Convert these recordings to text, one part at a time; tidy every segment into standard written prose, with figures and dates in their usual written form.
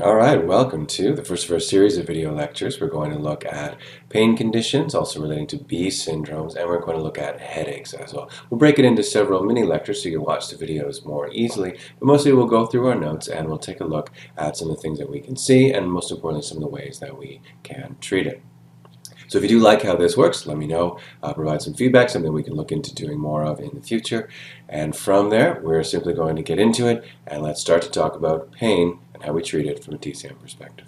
All right, welcome to the first of our series of video lectures. We're going to look at pain conditions, also relating to B syndromes, and we're going to look at headaches as well. We'll break it into several mini lectures so you can watch the videos more easily, but mostly we'll go through our notes and we'll take a look at some of the things that we can see and most importantly some of the ways that we can treat it. So if you do like how this works, let me know, provide some feedback, something we can look into doing more of in the future. And from there, we're simply going to get into it, and let's start to talk about pain and how we treat it from a TCM perspective.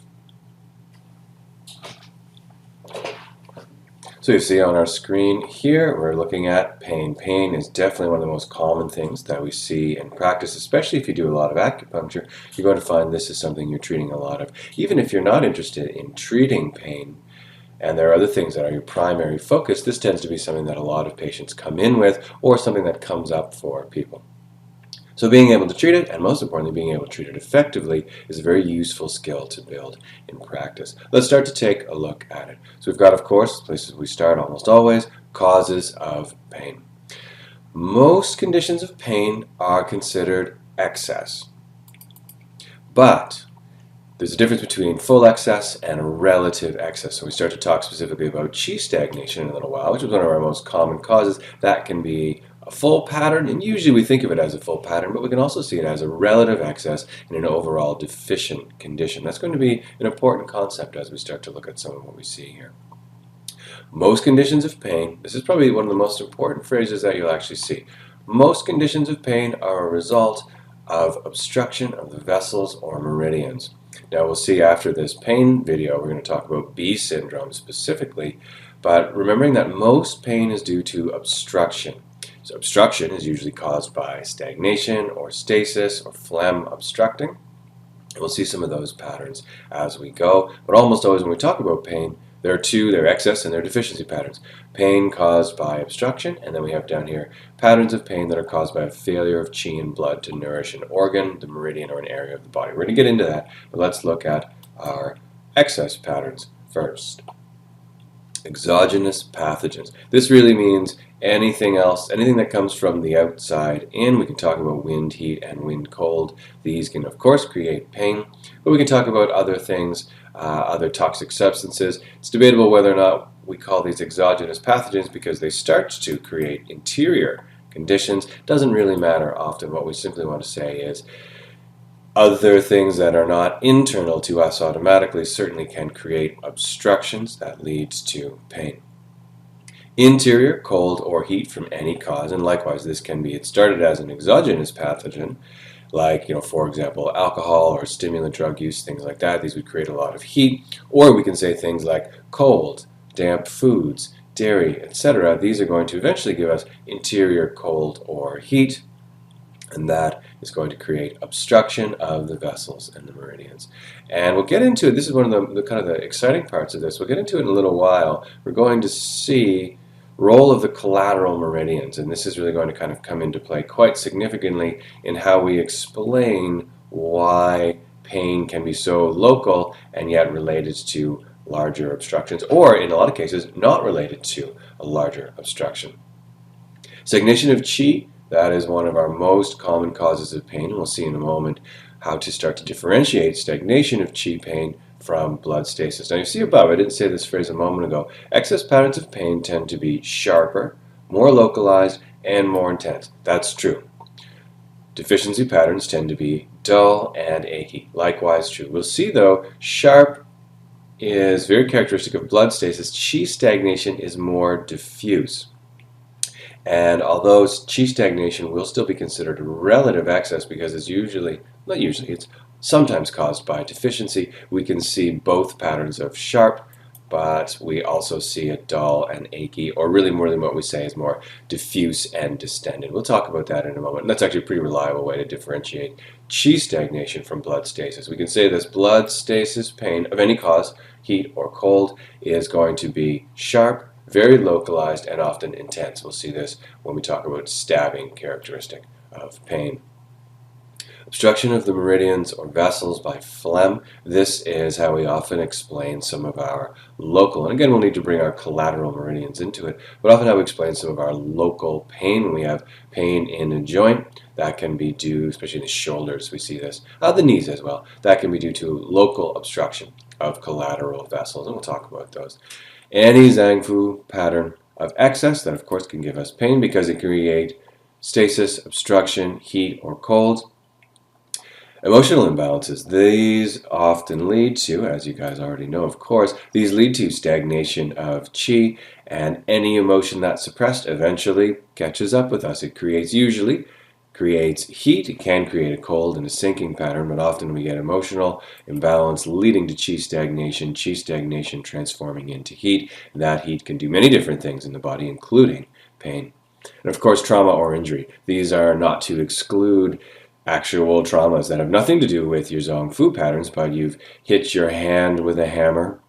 So you see on our screen here, we're looking at pain. Pain is definitely one of the most common things that we see in practice, especially if you do a lot of acupuncture. You're going to find this is something you're treating a lot of. Even if you're not interested in treating pain, and there are other things that are your primary focus, this tends to be something that a lot of patients come in with or something that comes up for people. So being able to treat it, and most importantly being able to treat it effectively, is a very useful skill to build in practice. Let's start to take a look at it. So we've got, of course, places we start almost always, causes of pain. Most conditions of pain are considered excess, but there's a difference between full excess and relative excess. So we start to talk specifically about qi stagnation in a little while, which is one of our most common causes. That can be a full pattern, and usually we think of it as a full pattern, but we can also see it as a relative excess in an overall deficient condition. That's going to be an important concept as we start to look at some of what we see here. Most conditions of pain, this is probably one of the most important phrases that you'll actually see. Most conditions of pain are a result of obstruction of the vessels or meridians. Now we'll see after this pain video, we're going to talk about B syndrome specifically, but remembering that most pain is due to obstruction. So obstruction is usually caused by stagnation or stasis or phlegm obstructing. We'll see some of those patterns as we go, but almost always when we talk about pain, there are two, there are excess and there are deficiency patterns. Pain caused by obstruction, and then we have down here patterns of pain that are caused by a failure of qi and blood to nourish an organ, the meridian, or an area of the body. We're going to get into that, but let's look at our excess patterns first. Exogenous pathogens. This really means anything else, anything that comes from the outside in. We can talk about wind, heat, and wind cold. These can, of course, create pain, but we can talk about other things, other toxic substances. It's debatable whether or not we call these exogenous pathogens because they start to create interior conditions. Doesn't really matter often. What we simply want to say is other things that are not internal to us automatically certainly can create obstructions that leads to pain. Interior, cold or heat from any cause, and likewise this can be, it started as an exogenous pathogen, like, for example, alcohol or stimulant drug use, things like that. These would create a lot of heat. Or we can say things like cold, damp foods, dairy, etc. These are going to eventually give us interior cold or heat, and that is going to create obstruction of the vessels and the meridians. And we'll get into it. This is one of the kind of the exciting parts of this. We'll get into it in a little while. We're going to see role of the collateral meridians, and this is really going to kind of come into play quite significantly in how we explain why pain can be so local and yet related to larger obstructions, or in a lot of cases not related to a larger obstruction. Stagnation of qi, that is one of our most common causes of pain, and we'll see in a moment how to start to differentiate stagnation of qi pain from blood stasis. Now you see above, I didn't say this phrase a moment ago, excess patterns of pain tend to be sharper, more localized, and more intense. That's true. Deficiency patterns tend to be dull and achy. Likewise true. We'll see though, sharp is very characteristic of blood stasis. Qi stagnation is more diffuse. And although qi stagnation will still be considered relative excess because it's it's sometimes caused by deficiency, we can see both patterns of sharp, but we also see it dull and achy, or really more than what we say is more diffuse and distended. We'll talk about that in a moment. And that's actually a pretty reliable way to differentiate qi stagnation from blood stasis. We can say this blood stasis pain of any cause, heat or cold, is going to be sharp, very localized, and often intense. We'll see this when we talk about stabbing characteristic of pain. Obstruction of the meridians or vessels by phlegm. This is how we often explain some of our local, and again we'll need to bring our collateral meridians into it, but often how we explain some of our local pain when we have pain in a joint. That can be due, especially in the shoulders, we see this, the knees as well. That can be due to local obstruction of collateral vessels, and we'll talk about those. Any Zhang Fu pattern of excess, that of course can give us pain because it can create stasis, obstruction, heat, or cold. Emotional imbalances, these often lead to, as you guys already know of course, these lead to stagnation of qi, and any emotion that's suppressed eventually catches up with us. It usually creates heat, it can create a cold and a sinking pattern, but often we get emotional imbalance leading to qi stagnation transforming into heat. That heat can do many different things in the body, including pain. And of course, trauma or injury. These are not to exclude actual traumas that have nothing to do with your Zhang Fu patterns, but you've hit your hand with a hammer,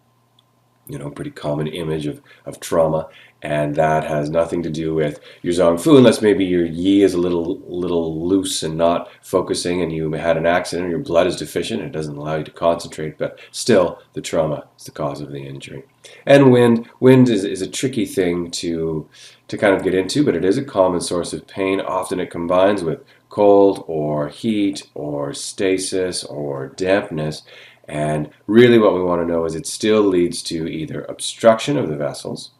pretty common image of trauma, and that has nothing to do with your Zhang Fu, unless maybe your Yi is a little loose and not focusing, and you had an accident, or your blood is deficient, it doesn't allow you to concentrate, but still, the trauma is the cause of the injury. And wind is a tricky thing to kind of get into, but it is a common source of pain. Often it combines with cold or heat or stasis or dampness, and really what we want to know is it still leads to either obstruction of the vessels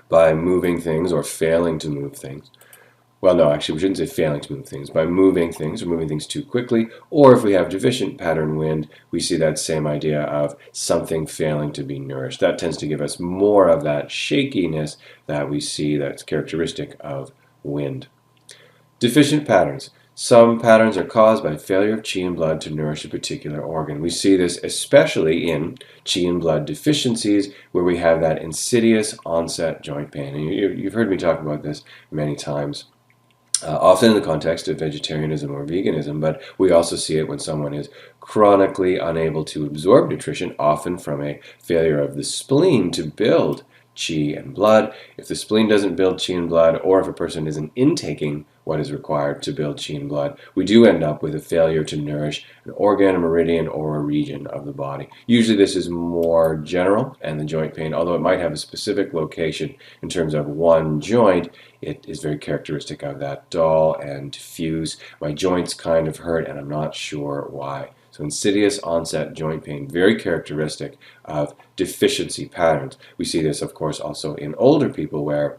by moving things or failing to move things. Well, no, actually we shouldn't say failing to move things, by moving things or moving things too quickly, or if we have deficient pattern wind, we see that same idea of something failing to be nourished. That tends to give us more of that shakiness that we see that's characteristic of wind. Deficient patterns. Some patterns are caused by failure of qi and blood to nourish a particular organ. We see this especially in qi and blood deficiencies, where we have that insidious onset joint pain. And you've heard me talk about this many times, often in the context of vegetarianism or veganism, but we also see it when someone is chronically unable to absorb nutrition, often from a failure of the spleen to build qi and blood. If the spleen doesn't build qi and blood, or if a person isn't intaking what is required to build qi and blood, we do end up with a failure to nourish an organ, a meridian, or a region of the body. Usually this is more general, and the joint pain, although it might have a specific location in terms of one joint, it is very characteristic of that dull and diffuse. My joints kind of hurt and I'm not sure why. So insidious onset joint pain, very characteristic of deficiency patterns. We see this, of course, also in older people where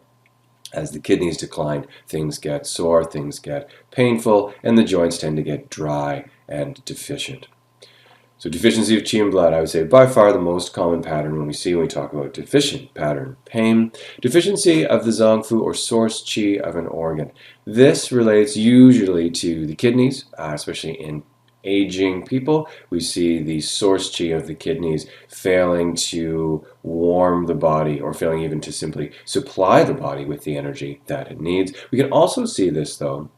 as the kidneys decline, things get sore, things get painful, and the joints tend to get dry and deficient. So deficiency of qi and blood, I would say by far the most common pattern when we talk about deficient pattern pain. Deficiency of the Zhang Fu or source qi of an organ. This relates usually to the kidneys, especially in aging people. We see the source qi of the kidneys failing to warm the body, or failing even to simply supply the body with the energy that it needs. We can also see this, though,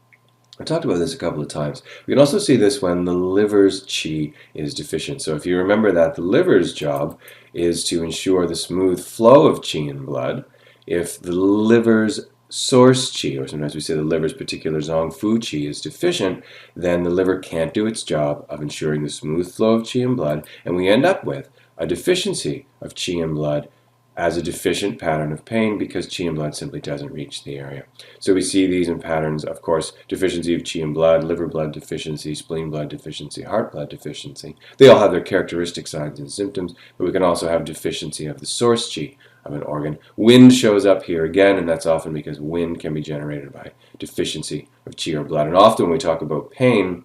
I talked about this a couple of times, we can also see this when the liver's qi is deficient. So if you remember that the liver's job is to ensure the smooth flow of qi and blood, if the liver's source qi, or sometimes we say the liver's particular Zhang Fu qi, is deficient, then the liver can't do its job of ensuring the smooth flow of qi and blood, and we end up with a deficiency of qi and blood as a deficient pattern of pain because qi and blood simply doesn't reach the area. So we see these in patterns, of course, deficiency of qi and blood, liver blood deficiency, spleen blood deficiency, heart blood deficiency. They all have their characteristic signs and symptoms, but we can also have deficiency of the source qi of an organ. Wind shows up here again, and that's often because wind can be generated by deficiency of qi or blood. And often when we talk about pain,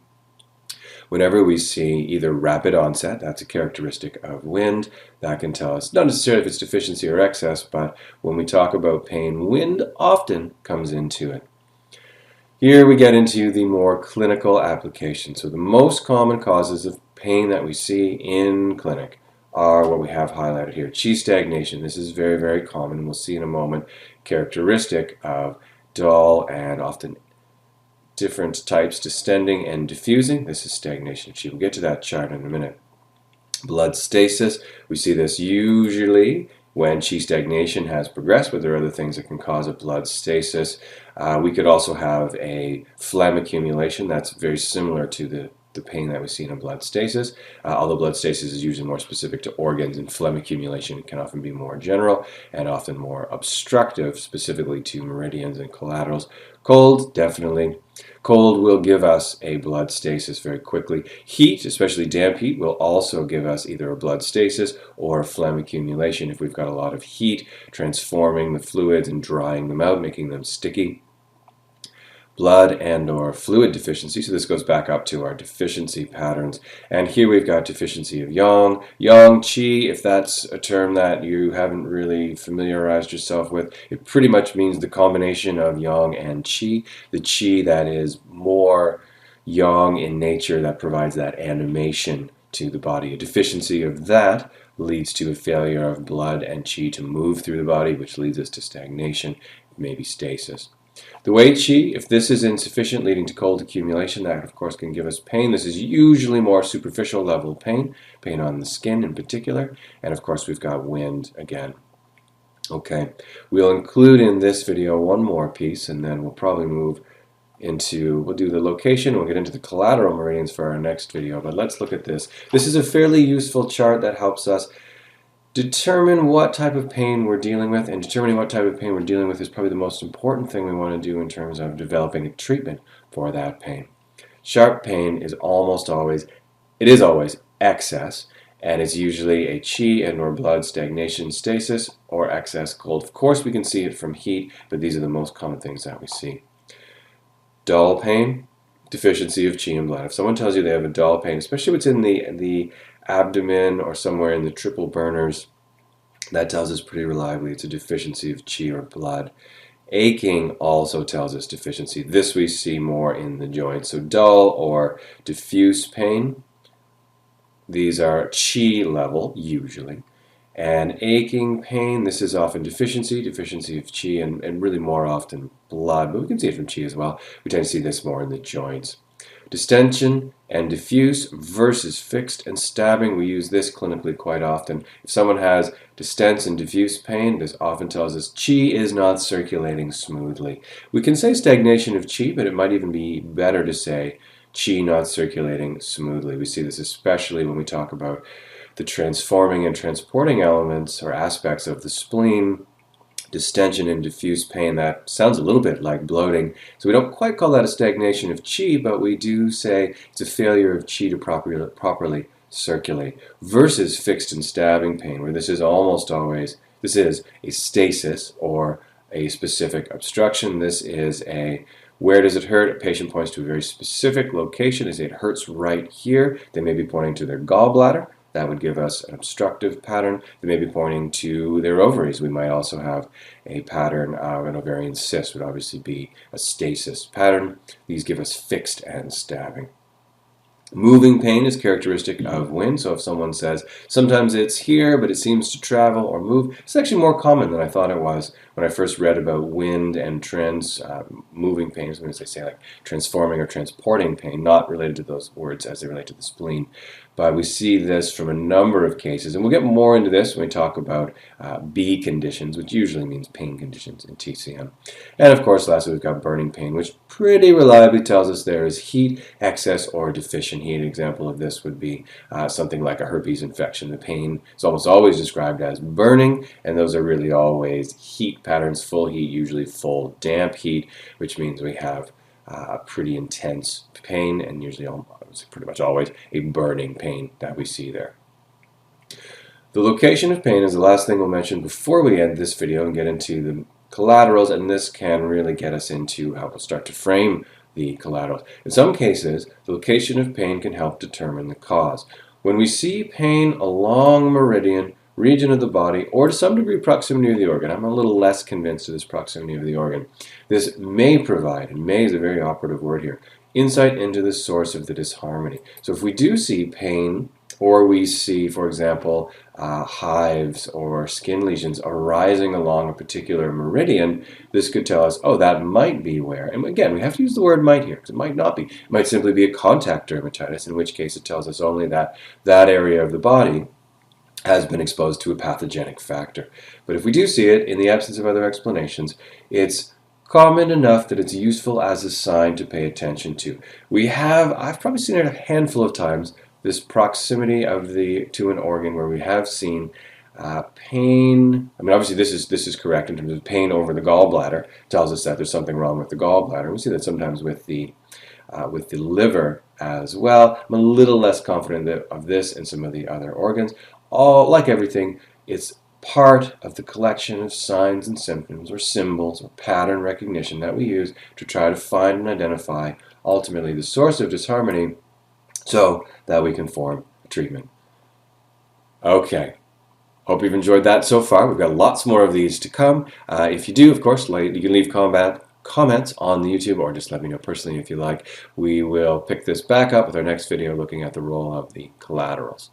whenever we see either rapid onset, that's a characteristic of wind, that can tell us not necessarily if it's deficiency or excess, but when we talk about pain, wind often comes into it. Here we get into the more clinical application. So the most common causes of pain that we see in clinic are what we have highlighted here. Qi stagnation, this is very, very common, and we'll see in a moment, characteristic of dull and often different types, distending and diffusing. This is stagnation of qi. We'll get to that chart in a minute. Blood stasis, we see this usually when qi stagnation has progressed, but there are other things that can cause a blood stasis. We could also have a phlegm accumulation. That's very similar to the pain that we see in a blood stasis, although blood stasis is usually more specific to organs, and phlegm accumulation can often be more general and often more obstructive, specifically to meridians and collaterals. Cold, definitely. Cold will give us a blood stasis very quickly. Heat, especially damp heat, will also give us either a blood stasis or a phlegm accumulation if we've got a lot of heat transforming the fluids and drying them out, making them sticky. Blood and or fluid deficiency, so this goes back up to our deficiency patterns, and here we've got deficiency of yang qi. If that's a term that you haven't really familiarized yourself with, it pretty much means the combination of yang and qi, the qi that is more yang in nature, that provides that animation to the body. A deficiency of that leads to a failure of blood and qi to move through the body, which leads us to stagnation, maybe stasis. The wei qi, if this is insufficient, leading to cold accumulation, that of course can give us pain. This is usually more superficial level pain on the skin in particular, and of course we've got wind again. Okay, we'll include in this video one more piece, and then we'll probably we'll do the location, we'll get into the collateral meridians for our next video, but let's look at this. This is a fairly useful chart that helps us determine what type of pain we're dealing with, and determining what type of pain we're dealing with is probably the most important thing we want to do in terms of developing a treatment for that pain. Sharp pain is always excess, and it's usually a qi and or blood stagnation, stasis, or excess cold. Of course we can see it from heat, but these are the most common things that we see. Dull pain, deficiency of qi and blood. If someone tells you they have a dull pain, especially if it's in the abdomen or somewhere in the triple burners, that tells us pretty reliably it's a deficiency of qi or blood. Aching also tells us deficiency. This we see more in the joints. So dull or diffuse pain, these are qi level usually. And aching pain, this is often deficiency of qi, and really more often blood, but we can see it from qi as well. We tend to see this more in the joints. Distension and diffuse versus fixed and stabbing. We use this clinically quite often. If someone has distense and diffuse pain, this often tells us qi is not circulating smoothly. We can say stagnation of qi, but it might even be better to say qi not circulating smoothly. We see this especially when we talk about the transforming and transporting elements or aspects of the spleen. Distension and diffuse pain, that sounds a little bit like bloating, so we don't quite call that a stagnation of qi, but we do say it's a failure of qi to properly circulate, versus fixed and stabbing pain, where this is a stasis or a specific obstruction. This is a where does it hurt? A patient points to a very specific location. They say it hurts right here. They may be pointing to their gallbladder. That would give us an obstructive pattern. They may be pointing to their ovaries. We might also have a pattern of an ovarian cyst, would obviously be a stasis pattern. These give us fixed and stabbing. Moving pain is characteristic of wind, so if someone says, sometimes it's here, but it seems to travel or move, it's actually more common than I thought it was when I first read about wind and moving pain. Sometimes they say like transforming or transporting pain, not related to those words as they relate to the spleen. But we see this from a number of cases, and we'll get more into this when we talk about B conditions, which usually means pain conditions in TCM. And of course, lastly, we've got burning pain, which pretty reliably tells us there is heat, excess, or deficient heat. An example of this would be something like a herpes infection. The pain is almost always described as burning, and those are really always heat patterns, full heat, usually full damp heat, which means we have pretty intense pain, and usually pretty much always a burning pain that we see there. The location of pain is the last thing we'll mention before we end this video and get into the collaterals, and this can really get us into how we'll start to frame the collaterals. In some cases, the location of pain can help determine the cause. When we see pain along meridian, region of the body, or to some degree proximity of the organ, I'm a little less convinced of this proximity of the organ, this may provide, and may is a very operative word here, insight into the source of the disharmony. So if we do see pain, or we see, for example, hives or skin lesions arising along a particular meridian, this could tell us, oh, that might be where. And again, we have to use the word might here, because it might not be. It might simply be a contact dermatitis, in which case it tells us only that that area of the body has been exposed to a pathogenic factor. But if we do see it in the absence of other explanations, it's common enough that it's useful as a sign to pay attention to. I've probably seen it a handful of times, this proximity to an organ where we have seen pain. I mean, obviously this is correct in terms of pain over the gallbladder. Tells us that there's something wrong with the gallbladder. We see that sometimes with the liver as well. I'm a little less confident of this in some of the other organs. Like everything, it's part of the collection of signs and symptoms or symbols or pattern recognition that we use to try to find and identify ultimately the source of disharmony so that we can form a treatment. Okay. Hope you've enjoyed that so far. We've got lots more of these to come. If you do, of course, you can leave comments on the YouTube, or just let me know personally if you like. We will pick this back up with our next video looking at the role of the collaterals.